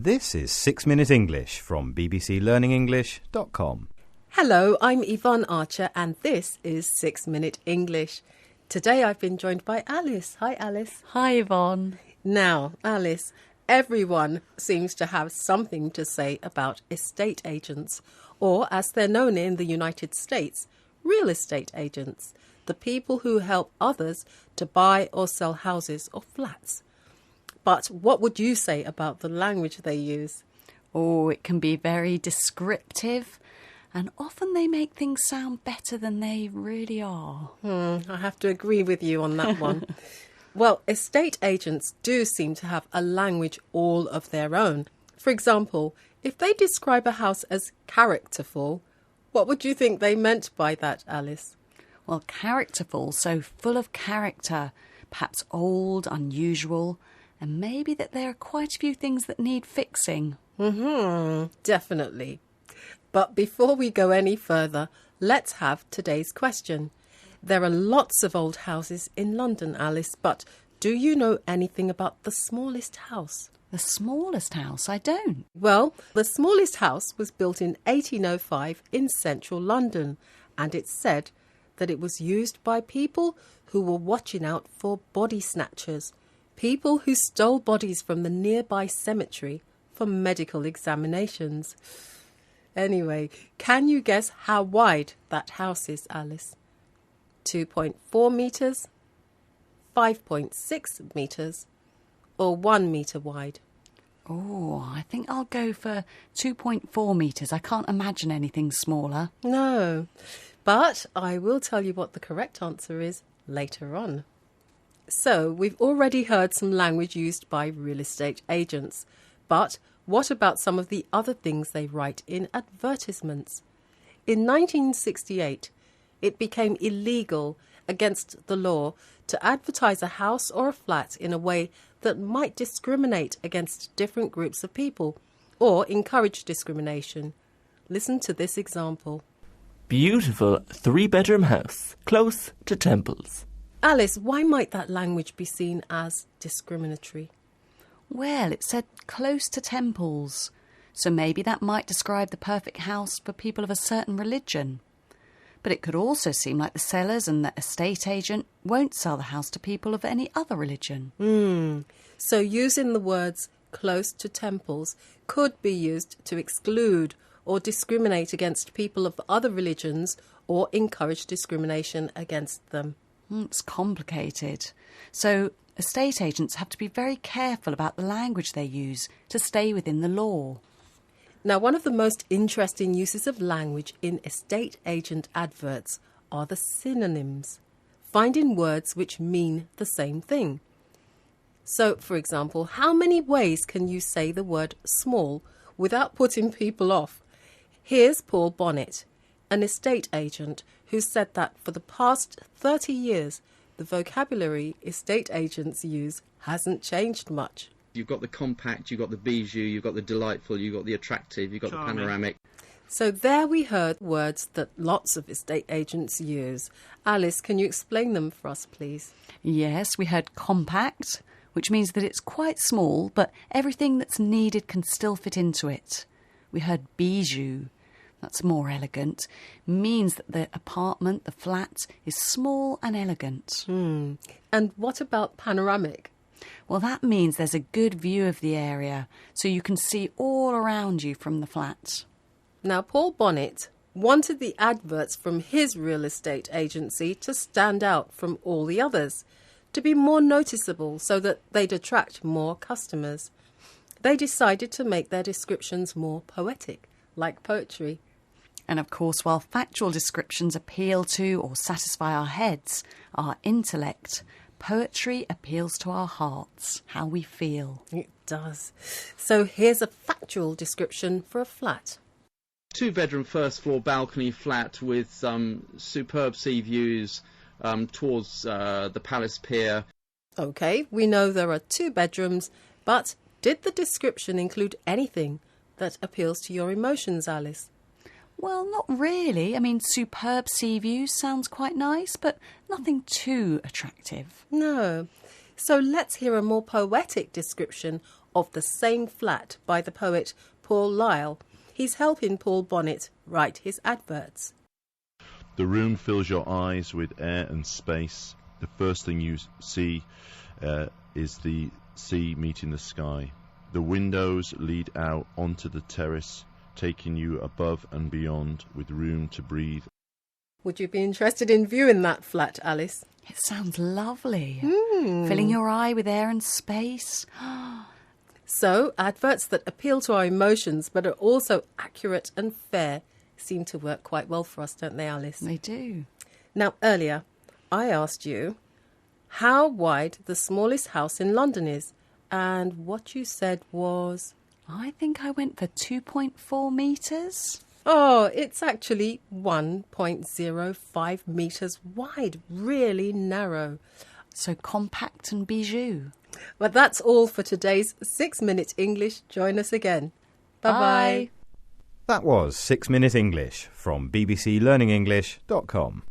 This is 6 Minute English from bbclearningenglish.com. Hello, I'm Yvonne Archer and this is 6 Minute English. Today I've been joined by Alice. Hi, Alice. Hi, Yvonne. Now, Alice, everyone seems to have something to say about estate agents, or as they're known in the United States, real estate agents, the people who help others to buy or sell houses or flats. But what would you say about the language they use? Oh, it can be very descriptive, and often they make things sound better than they really are. I have to agree with you on that one. Well, estate agents do seem to have a language all of their own. For example, if they describe a house as characterful, what would you think they meant by that, Alice? Well, characterful, so full of character, perhaps old, unusual, and maybe that there are quite a few things that need fixing. Definitely. But before we go any further, let's have today's question. There are lots of old houses in London, Alice, but do you know anything about the smallest house? The smallest house? I don't. Well, the smallest house was built in 1805 in central London, and it's said that it was used by people who were watching out for body snatchers, people who stole bodies from the nearby cemetery for medical examinations. Anyway, can you guess how wide that house is, Alice? 2.4 metres, 5.6 metres, or 1 metre wide? Oh, I think I'll go for 2.4 metres. I can't imagine anything smaller. No, but I will tell you what the correct answer is later on. So, we've already heard some language used by real estate agents, but what about some of the other things they write in advertisements? In 1968, it became illegal against the law to advertise a house or a flat in a way that might discriminate against different groups of people or encourage discrimination. Listen to this example. Beautiful 3-bedroom house, close to temples. Alice, why might that language be seen as discriminatory? Well, it said close to temples, so maybe that might describe the perfect house for people of a certain religion. But it could also seem like the sellers and the estate agent won't sell the house to people of any other religion. So using the words close to temples could be used to exclude or discriminate against people of other religions or encourage discrimination against them. It's complicated. So estate agents have to be very careful about the language they use to stay within the law. Now, one of the most interesting uses of language in estate agent adverts are the synonyms, finding words which mean the same thing. So, for example, how many ways can you say the word small without putting people off? Here's Paul Bonnet, an estate agent who said that for the past 30 years, the vocabulary estate agents use hasn't changed much. You've got the compact, you've got the bijou, you've got the delightful, you've got the attractive, you've got the panoramic. So there we heard words that lots of estate agents use. Alice, can you explain them for us, please? Yes, we heard compact, which means that it's quite small, but everything that's needed can still fit into it. We heard bijou. That's more elegant, means that the apartment, the flat, is small and elegant. And what about panoramic? Well, that means there's a good view of the area, so you can see all around you from the flat. Now, Paul Bonnet wanted the adverts from his real estate agency to stand out from all the others, to be more noticeable so that they'd attract more customers. They decided to make their descriptions more poetic, like poetry. And of course, while factual descriptions appeal to or satisfy our heads, our intellect, poetry appeals to our hearts, how we feel. It does. So here's a factual description for a flat. 2-bedroom first floor balcony flat with superb sea views towards the Palace Pier. OK, we know there are 2 bedrooms, but did the description include anything that appeals to your emotions, Alice? Well, not really. I mean, superb sea views sounds quite nice, but nothing too attractive. No. So let's hear a more poetic description of the same flat by the poet Paul Lyle. He's helping Paul Bonnet write his adverts. The room fills your eyes with air and space. The first thing you see is the sea meeting the sky. The windows lead out onto the terrace, taking you above and beyond with room to breathe. Would you be interested in viewing that flat, Alice? It sounds lovely. Filling your eye with air and space. So, adverts that appeal to our emotions but are also accurate and fair seem to work quite well for us, don't they, Alice? They do. Now, earlier, I asked you how wide the smallest house in London is, and what you said was... I think I went for 2.4 metres. Oh, it's actually 1.05 metres wide, really narrow. So compact and bijou. But that's all for today's 6-Minute English. Join us again. Bye-bye. That was 6 Minute English from bbclearningenglish.com.